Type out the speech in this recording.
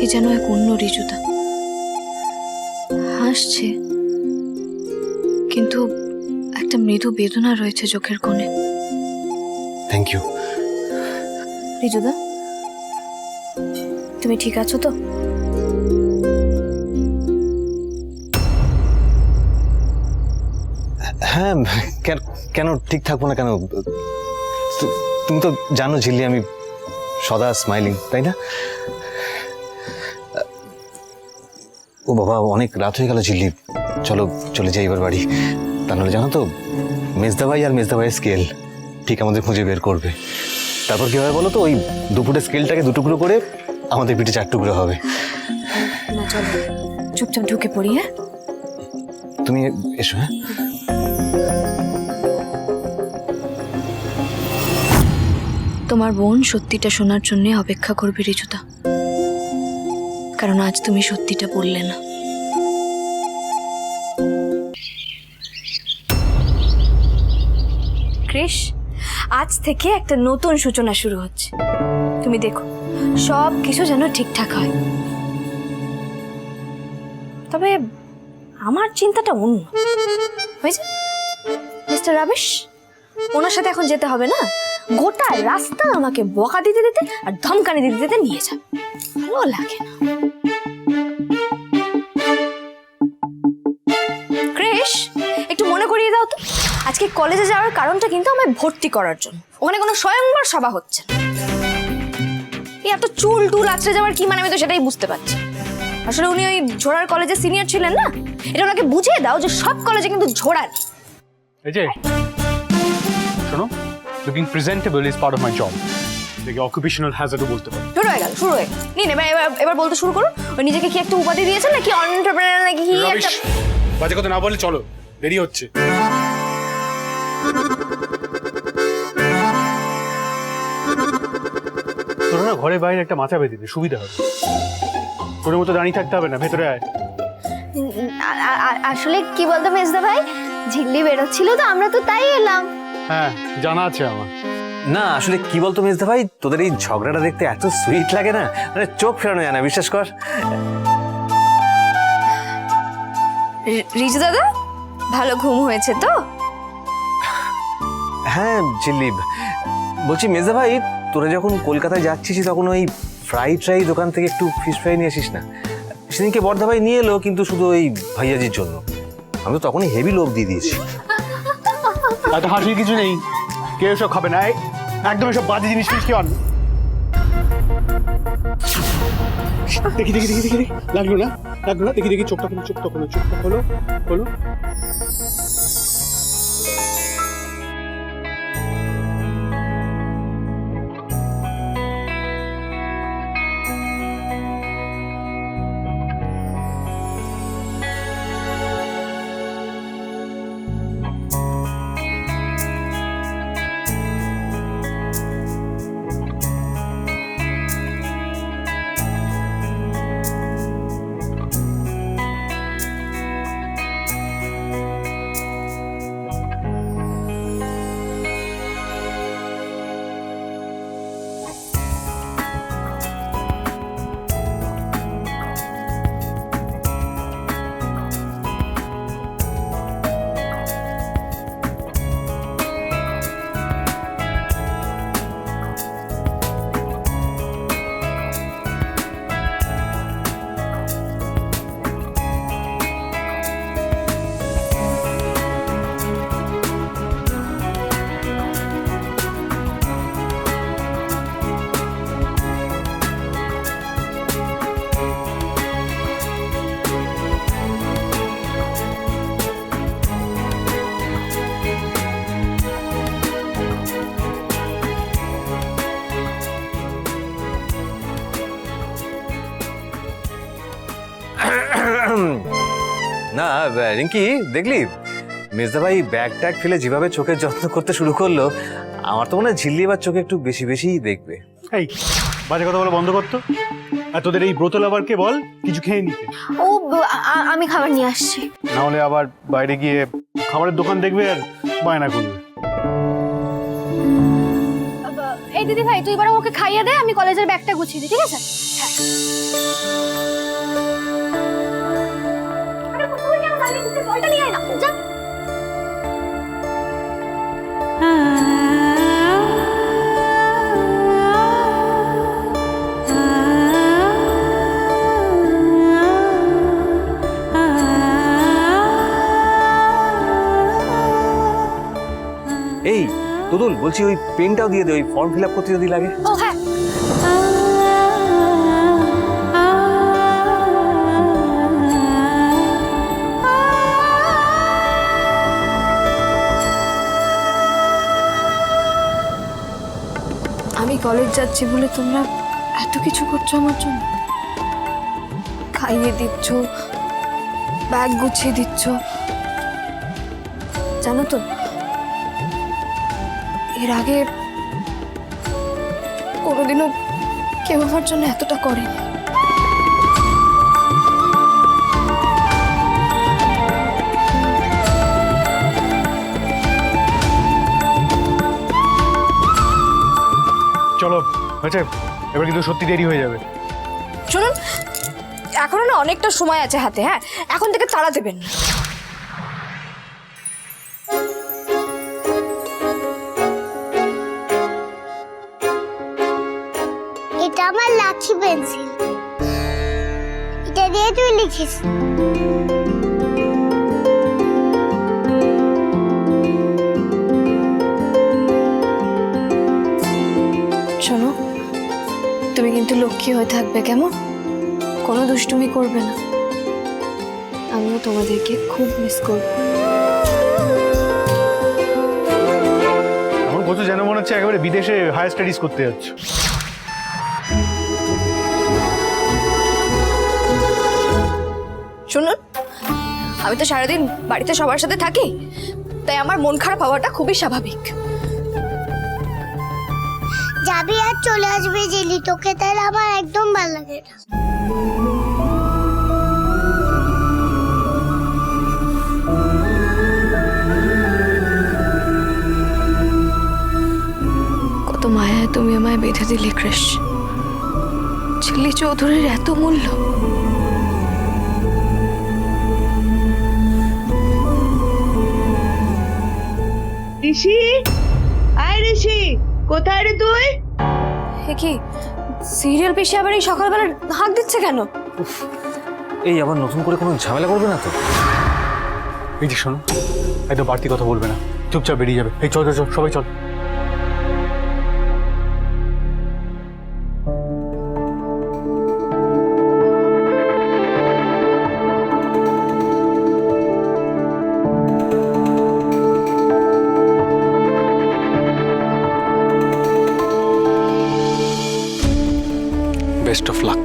এ যেন এক অন্য ঋজুদা। হাসছে, কিন্তু একটা মৃদু বেদনা রয়েছে চোখের কোণে। Thank you. ঋজুদা, তুমি ঠিক আছো তো? হ্যাঁ, কেন ঠিক থাকবো না কেন? তুমি তো জানো ঝিল্লি, আমি সদা স্মাইলিং, তাই না? ও বাবা, অনেক রাত হয়ে গেল ঝিল্লি, চলো চলে যাই এবার বাড়ি। তা নাহলে জানো তো, মেজদা ভাই আর মেজদা ভাইয়ের স্কেল ঠিক আমাদের খুঁজে বের করবে। তারপর কি হবে বলো তো, ওই দুপুরের স্কেলটাকে দুটুকরো করে আমাদের পিঠে 4 টুকরো হবে। না, চলো চুপচাপ ঢুকে পড়ি। হ্যাঁ, তুমি এসো। হ্যাঁ, তোমার বোন সত্যিটা শোনার জন্য অপেক্ষা করবে ঋজুদা, কারণ আজ তুমি সত্যিটা বললে না। কৃষ, আজ থেকে একটা নতুন সূচনা শুরু হচ্ছে। তুমি দেখো, সব কিছু যেন ঠিকঠাক হয়। তবে আমার চিন্তাটা অন্য হয়েছে। মিস্টার রাবিশ, ওনার সাথে এখন যেতে হবে না। গোটা রাস্তা আমাকে বকা দিতে দিতে আর ধমকানি দিতে দিতে নিয়ে যাবে। ভালো লাগে না। কৃষ, একটু মনে করিয়ে দাও তো, আজকে কলেজে যাওয়ার কারণটা কিন্তু আমায় ভর্তি করার জন্য। ওখানে কোনো স্বয়ংবর সভা হচ্ছে না। এই এত চুল টুল আছড়ে যাওয়ার কি মানে, আমি তো সেটাই বুঝতে পারছি। আসলে উনি ওই ঝোড়ার কলেজে সিনিয়র ছিলেন না। এটা ওনাকে বুঝিয়ে দাও যে সব কলেজে কিন্তু ঝোড়া নেই। এই যে শোনো, looking presentable is part of my job. দেখি অকুপেশনাল হ্যাজার্ডও বলতে পারো। শুরু হয়ে নিন, এবার বলতে শুরু করুন। ওই নিজেকে কি একটা উপাধি দিয়েছেন নাকি এন্টারপ্রেনার নাকি কি একটা? বাজে কথা না বলে চলো, দেরি হচ্ছে। তোরা না ঘরে বাইরে একটা মাথা বেঁধে দে, সুবিধা হবে। তোর মতো দাঁড়িয়ে থাকতে হবে না, ভেতরে আয়। আসলে কি বলতো মেজদা ভাই, ঝিল্লি বেরোচ্ছিল তো আমরা তো তাই এলাম। হ্যাঁ, জানা আছে আমার। না আসলে কি বলতো মেজদা ভাই, তোদের এই ঝগড়াটা দেখতে এত সুইট লাগে না, মানে চোখ ফেরানো যায় না, বিশ্বাস কর। রিজু দাদা, ভালো ঘুম হয়েছে তো? হ্যাঁ ঝিল্লি, বলছি মেজদা ভাই, তোরা যখন কলকাতায় যাচ্ছিস তখন ওই ফ্রাই দোকান থেকে একটু ফিশ ফ্রাই নিয়ে আসিস না। সেদিনকে বর্ধা ভাই নিয়ে এলো, কিন্তু শুধু ওই ভাইয়াজির জন্য। আমি তো তখনই হেভি লোভ দিয়ে দিয়েছি। এত হাসির কিছু নেই, কেউ এসব খাবে না। একদম এসব বাজে জিনিস ফিস কেউ আনবে। দেখি দেখি দেখি দেখি লাগলো না, দেখি দেখি, চোখটা খোলো। না রিঙ্কি, দেখলি মেজদা ভাই ব্যাগ ট্যাগ ফেলে যেভাবে চোখের যত্ন করতে শুরু করলো, আমার তো মনে হয় ঝিল্লি এবার চোখে একটু বেশি বেশিই দেখবে। এই বাজে কথা বলা বন্ধ করতো। আর তোদের এই ব্রত লাভারকে বল কিছু খেয়ে নিতে। ও আমি খাবার নিয়ে আসছি। না হলে আবার বাইরে গিয়ে খাবারের দোকান দেখবে আর বায়না করবে। এই দিদি ভাই, তুই এবার ওকে খাইয়ে দে, আমি কলেজের ব্যাগটা গুছিয়ে দিই, ঠিক আছে? হ্যাঁ। তুদুল বলছি ওই পেনটাও দিয়ে দে, ওই ফর্ম ফিল আপ করতে যদি লাগে। ও হ্যাঁ, আমি কলেজ যাচ্ছি বলে তোমরা এত কিছু করছো আমার জন্য। খাইয়ে দিচ্ছ, ব্যাগ গুছিয়ে দিচ্ছ। জানো তো, এর আগে কোনোদিনও কেউ আমার জন্য এতটা করেনি। চলো হয়েছে, এবার কিন্তু সত্যি দেরি হয়ে যাবে। শুনুন, এখনো না অনেকটা সময় আছে হাতে। হ্যাঁ, এখন থেকে তাড়া দেবেন না। এটা আমার লাকি পেন্সিল, এটা দিয়ে তুই লিখিস। শোনো, তুমি কিন্তু লক্ষ্মী হয়ে থাকবে, কেমন? কোনো দুষ্টুমি করবে না। আমিও তোমাদেরকে খুব মিস করব। আমার কত যেন মনে হচ্ছে একেবারে বিদেশে হায়ার স্টাডিজ করতে যাচ্ছ। শুনুন, আমি তো সারাদিন বাড়িতে সবার সাথে থাকি, তাই আমার মন খারাপ হওয়াটা খুবই স্বাভাবিক। যাবি আর চলে আসবি জেলি, তোকে তাহলে আমার একদম ভালো লাগে না। কত মায়ায় তুমি আমায় বেঁধে দিলে কৃষ। ঝিল্লি চৌধুরীর এত মূল্য। ঋষি, আয় ঋষি, কোথায় রে তুই? এ কি সিরিয়াল পেশে আবার এই সকালবেলা হাঁক দিচ্ছে কেন? এই আবার নতুন করে কোনো ঝামেলা করবে না তো? এই যে শোনো, একদম বাড়তি কথা বলবে না, চুপচাপ বেরিয়ে যাবে। এই চল চল চল, সবাই চল। Best of luck.